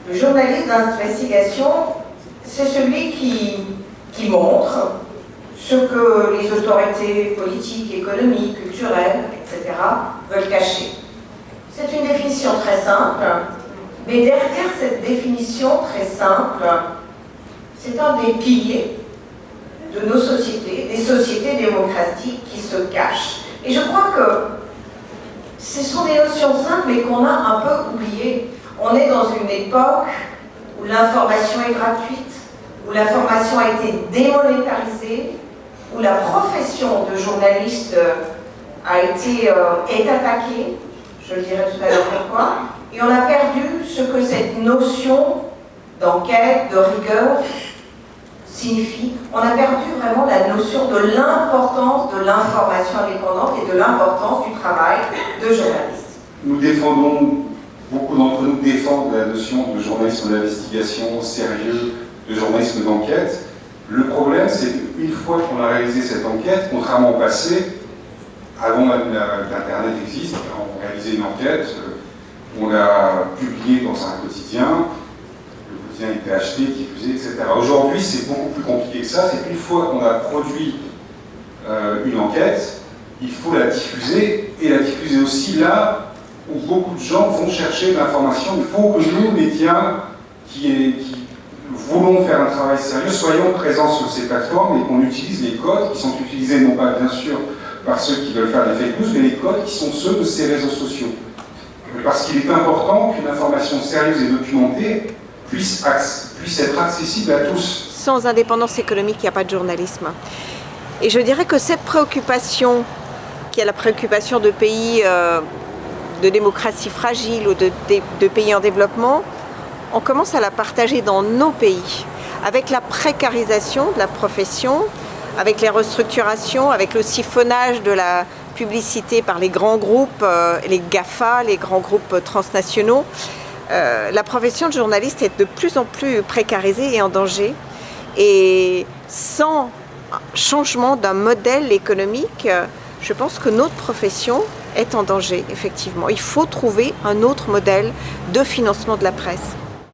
Le journaliste d'investigation, c'est celui qui montre ce que les autorités politiques, économiques, culturelles, etc. veulent cacher. C'est une définition très simple, mais derrière cette définition très simple, c'est un des piliers de nos sociétés, des sociétés démocratiques qui se cachent. Et je crois que ce sont des notions simples, mais qu'on a un peu oubliées. On est dans une époque où l'information est gratuite, où l'information a été démonétarisée, où la profession de journaliste est attaquée, je le dirai tout à l'heure pourquoi, et on a perdu ce que cette notion d'enquête, de rigueur signifie. On a perdu vraiment la notion de l'importance de l'information indépendante et de l'importance du travail de journaliste. Nous défendons, beaucoup d'entre nous défendent la notion de journalisme d'investigation sérieux, de journalisme d'enquête. Le problème, c'est qu'une fois qu'on a réalisé cette enquête, contrairement au passé, avant même qu'Internet existe, on réalisait une enquête, on l'a publiée dans un quotidien, le quotidien était acheté, diffusé, etc. Aujourd'hui, c'est beaucoup plus compliqué que ça, c'est qu'une fois qu'on a produit une enquête, il faut la diffuser, et la diffuser aussi là où beaucoup de gens vont chercher de l'information. Il faut que nous, médias, qui voulons faire un travail sérieux, soyons présents sur ces plateformes et qu'on utilise les codes qui sont utilisés non pas bien sûr par ceux qui veulent faire des fake news, mais les codes qui sont ceux de ces réseaux sociaux. Parce qu'il est important qu'une information sérieuse et documentée puisse être accessible à tous. Sans indépendance économique, il n'y a pas de journalisme. Et je dirais que cette préoccupation, qui est la préoccupation de pays de démocratie fragile ou de pays en développement, on commence à la partager dans nos pays, avec la précarisation de la profession, avec les restructurations, avec le siphonnage de la publicité par les grands groupes, les GAFA, les grands groupes transnationaux. La profession de journaliste est de plus en plus précarisée et en danger. Et sans changement d'un modèle économique, je pense que notre profession est en danger, effectivement. Il faut trouver un autre modèle de financement de la presse.